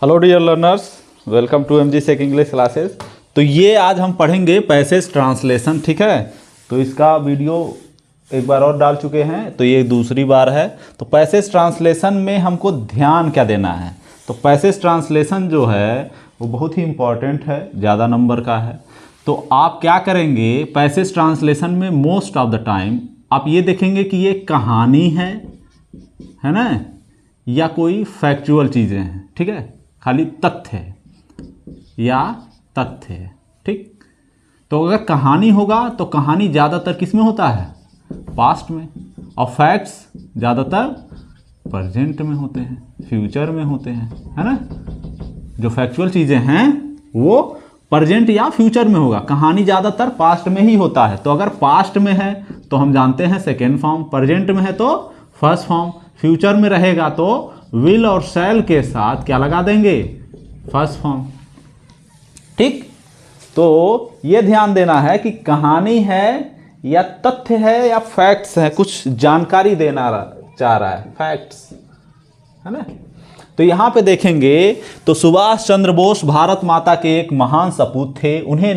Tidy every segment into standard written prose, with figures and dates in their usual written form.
Hello dear learners, welcome to MG sec English classes. तो ये आज हम पढ़ेंगे पैसेज ट्रांसलेशन, ठीक है। तो इसका वीडियो एक बार और डाल चुके हैं, तो ये दूसरी बार है। तो पैसेज ट्रांसलेशन में हमको ध्यान क्या देना है, तो पैसेज ट्रांसलेशन जो है वो बहुत ही इम्पॉर्टेंट है, ज़्यादा नंबर का है। तो आप क्या करेंगे, पैसेज ट्रांसलेशन में मोस्ट ऑफ द टाइम आप ये देखेंगे कि ये कहानी है ना, या कोई फैक्चुअल चीज़ें हैं, ठीक है, खाली तथ्य है या तथ्य है, ठीक। तो अगर कहानी होगा तो कहानी ज़्यादातर किस में होता है, पास्ट में, और फैक्ट्स ज़्यादातर प्रेजेंट में होते हैं, फ्यूचर में होते हैं, है ना। जो फैक्चुअल चीज़ें हैं वो प्रेजेंट या फ्यूचर में होगा, कहानी ज़्यादातर पास्ट में ही होता है। तो अगर पास्ट में है तो हम जानते हैं सेकेंड फॉर्म, प्रेजेंट में है तो फर्स्ट फॉर्म, फ्यूचर में रहेगा तो विल और शैल के साथ क्या लगा देंगे, फर्स्ट फॉर्म, ठीक। तो ये ध्यान देना है कि कहानी है या तथ्य है या फैक्ट्स है, कुछ जानकारी देना चाह रहा है, फैक्ट्स, है ना। तो यहां पे देखेंगे तो सुभाष चंद्र बोस भारत माता के एक महान सपूत थे। उन्हें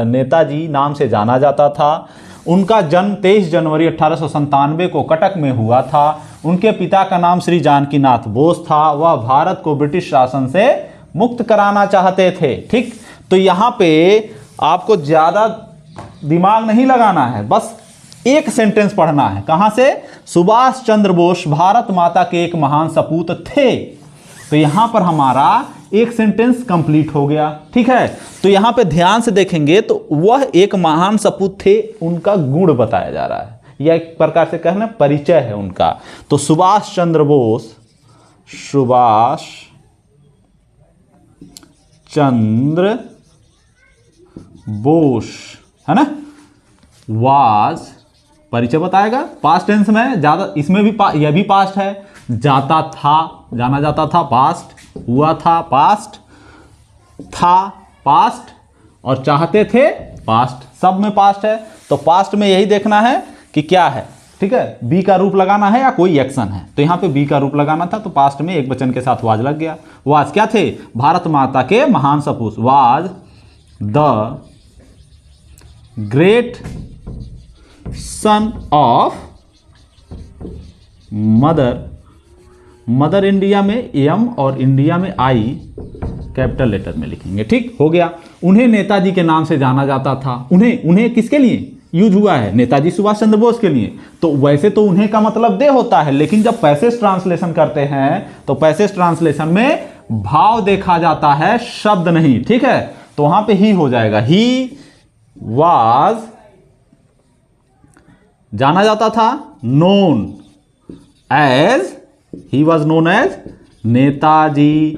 नेताजी नाम से जाना जाता था। उनका जन्म 23 जनवरी 1897 को कटक में हुआ था। उनके पिता का नाम श्री जानकीनाथ बोस था। वह भारत को ब्रिटिश शासन से मुक्त कराना चाहते थे, ठीक। तो यहाँ पे आपको ज़्यादा दिमाग नहीं लगाना है, बस एक सेंटेंस पढ़ना है। कहाँ से, सुभाष चंद्र बोस भारत माता के एक महान सपूत थे। तो यहाँ पर हमारा एक सेंटेंस कंप्लीट हो गया, ठीक है। तो यहाँ पे ध्यान से देखेंगे तो वह एक महान सपूत थे, उनका गुण बताया जा रहा है, यह एक प्रकार से कहना परिचय है उनका। तो सुभाष चंद्र बोस, सुभाष चंद्र बोस, है ना, वाज, परिचय बताएगा, पास्ट टेंस में, ज्यादा इसमें भी यह भी पास्ट है। जाता था, जाना जाता था, पास्ट, हुआ था, पास्ट, था, पास्ट, और चाहते थे, पास्ट, सब में पास्ट है। तो पास्ट में यही देखना है कि क्या है, ठीक है, बी का रूप लगाना है या कोई एक्शन है। तो यहां पे बी का रूप लगाना था, तो पास्ट में एक वचन के साथ वाज लग गया। वाज क्या थे, भारत माता के महान सपूत, was the great son of mother, mother India में एम और इंडिया में आई कैपिटल लेटर में लिखेंगे, ठीक हो गया। उन्हें नेताजी के नाम से जाना जाता था। उन्हें किसके लिए यूज हुआ है, नेताजी सुभाष चंद्र बोस के लिए। तो वैसे तो उन्हें का मतलब दे होता है, लेकिन जब पैसेज ट्रांसलेशन करते हैं तो पैसेज ट्रांसलेशन में भाव देखा जाता है, शब्द नहीं, ठीक है। तो वहां पे ही हो जाएगा, ही वाज, जाना जाता था, known as, he was known as Netaji,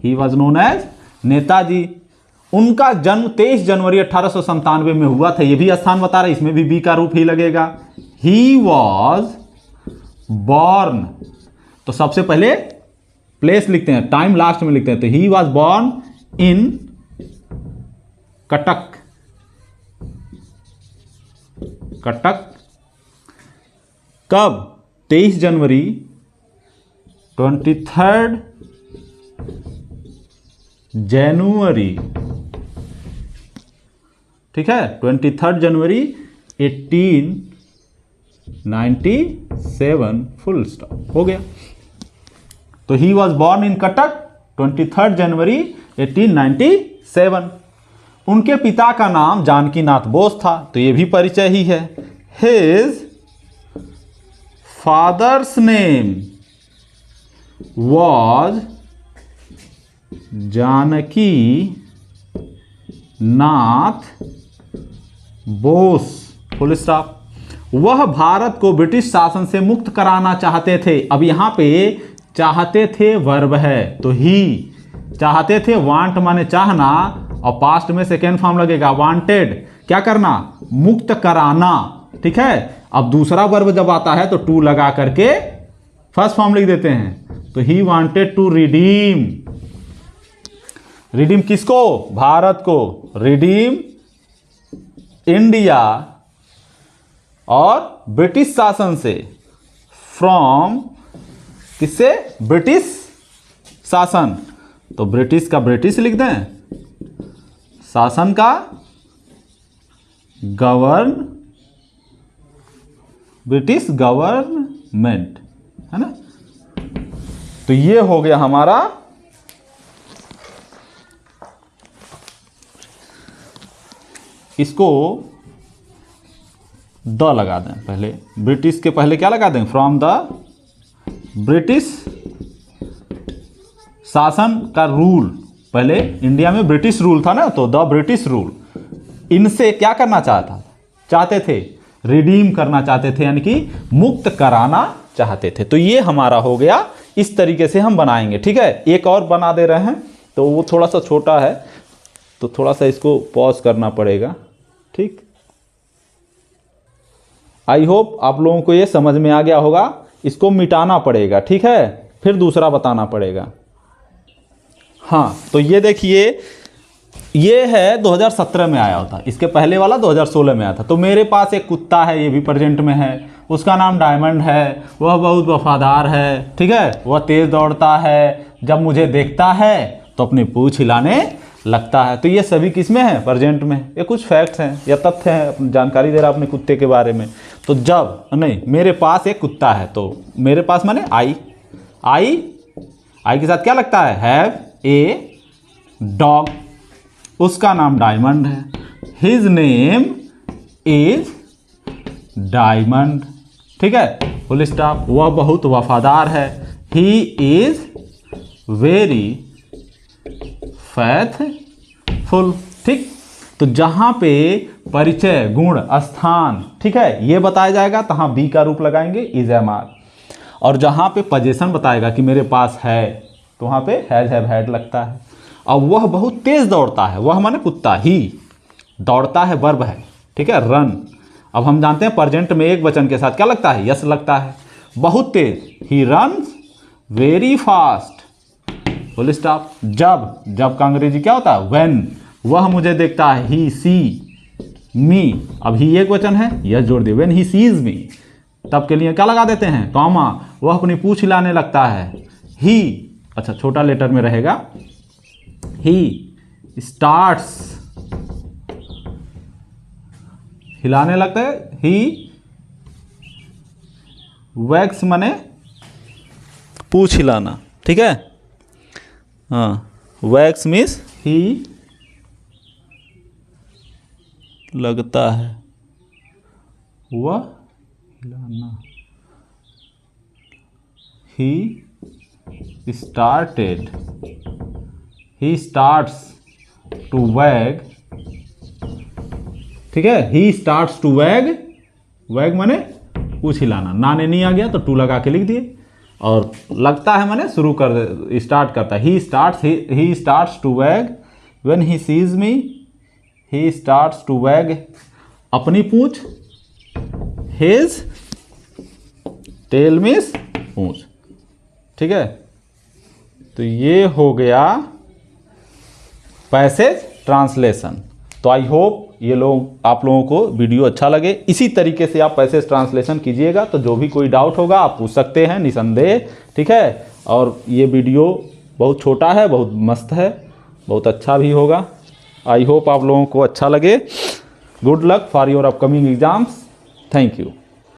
he was known as Netaji. उनका जन्म 23 जनवरी 1897 में हुआ था। यह भी स्थान बता रहा है, इसमें भी बी का रूप ही लगेगा। ही वॉज बॉर्न, तो सबसे पहले प्लेस लिखते हैं, टाइम लास्ट में लिखते हैं। तो he was born in Cuttack, Cuttack, कब, 23 जनवरी, 23 जनवरी, ठीक है, 23 जनवरी 1897, फुल स्टॉप, हो गया। तो he was born in Cuttack 23 जनवरी 1897। उनके पिता का नाम जानकीनाथ बोस था, तो यह भी परिचय ही है। His father's name was Janaki Nath Bose, full stop. वह भारत को ब्रिटिश शासन से मुक्त कराना चाहते थे। अब यहां पे चाहते थे वर्ब है, तो ही, चाहते थे, वांट माने चाहना, और पास्ट में सेकेंड फॉर्म लगेगा, वांटेड, क्या करना, मुक्त कराना, ठीक है। अब दूसरा वर्ब जब आता है तो टू लगा करके फर्स्ट फॉर्म लिख देते हैं। तो he wanted to redeem, redeem किसको, भारत को, रिडीम इंडिया और ब्रिटिश शासन से, फ्रॉम, किससे, ब्रिटिश शासन, तो ब्रिटिश का ब्रिटिश लिख दें, शासन का गवर्न, ब्रिटिश गवर्नमेंट, है ना। तो ये हो गया हमारा इसको द लगा दें पहले, ब्रिटिश के पहले क्या लगा दें, फ्रॉम द ब्रिटिश शासन का रूल, पहले इंडिया में ब्रिटिश रूल था ना, तो द ब्रिटिश रूल, इनसे क्या करना चाहते थे, रिडीम करना चाहते थे, यानी कि मुक्त कराना चाहते थे। तो ये हमारा हो गया, इस तरीके से हम बनाएंगे, ठीक है। एक और बना दे रहे हैं, तो वो थोड़ा सा छोटा है, तो थोड़ा सा इसको पॉज करना पड़ेगा, ठीक। आई होप आप लोगों को ये समझ में आ गया होगा। इसको मिटाना पड़ेगा, ठीक है, फिर दूसरा बताना पड़ेगा। हाँ, तो ये देखिए, ये है 2017 में आया होता, इसके पहले वाला 2016 में आया था। तो मेरे पास एक कुत्ता है, ये भी प्रेजेंट में है, उसका नाम डायमंड है, वह बहुत वफादार है, ठीक है, वह तेज़ दौड़ता है, जब मुझे देखता है तो अपनी पूंछ हिलाने लगता है। तो ये सभी किस में है, प्रेजेंट में। ये कुछ फैक्ट्स हैं या तथ्य हैं, जानकारी दे रहा अपने कुत्ते के बारे में। तो जब नहीं, मेरे पास एक कुत्ता है, तो मेरे पास माने आई के साथ क्या लगता है, हैव ए डॉग, उसका नाम डायमंड है, हिज नेम इज डायमंड, ठीक है, फुल स्टॉप। वह बहुत वफादार है, ही इज वेरी फैथफुल, ठीक। तो जहां पे परिचय, गुण, स्थान, ठीक है, ये बताया जाएगा, तो हाँ बी का रूप लगाएंगे, इज एम आर। और जहां पे पोजीशन बताएगा कि मेरे पास है, तो वहां पे हैज हैव हैड लगता है। और वह बहुत तेज दौड़ता है, वह माने कुत्ता, ही दौड़ता है वर्ब है, ठीक है, रन। अब हम जानते हैं प्रेजेंट में एक वचन के साथ क्या लगता है, यस लगता है, बहुत तेज, ही runs very fast, full stop. जब का अंग्रेजी क्या होता है, व्हेन, वह मुझे देखता है, ही सी मी, अब ही एक वचन है, यस जोड़ दिए, व्हेन ही सीज मी, तब के लिए क्या लगा देते हैं, कॉमा, वह अपनी पूंछ हिलाने लगता है, ही, अच्छा छोटा लेटर में रहेगा, ही स्टार्ट्स, हिलाने लगता है, ही वैक्स माने पूंछ हिलाना, ठीक है, हाँ, वैक्स मीन्स ही लगता है, वह हिलाना, he started, he starts to wag, ठीक है, ही स्टार्ट्स टू वैग, वैग माने पूछ हिलाना, नाने नहीं आ गया तो टू लगा के लिख दिए, और लगता है माने शुरू कर, स्टार्ट करता है, he starts to wag when he sees me, he starts to wag अपनी पूंछ, हिज टेल मीन्स पूंछ, ठीक है। तो ये हो गया पैसेज ट्रांसलेशन। तो आई होप ये लोग, आप लोगों को वीडियो अच्छा लगे। इसी तरीके से आप पैसेज ट्रांसलेशन कीजिएगा, तो जो भी कोई डाउट होगा आप पूछ सकते हैं निसंदेह, ठीक है। और ये वीडियो बहुत छोटा है, बहुत मस्त है, बहुत अच्छा भी होगा। आई होप आप लोगों को अच्छा लगे। Good luck for your upcoming exams. Thank you.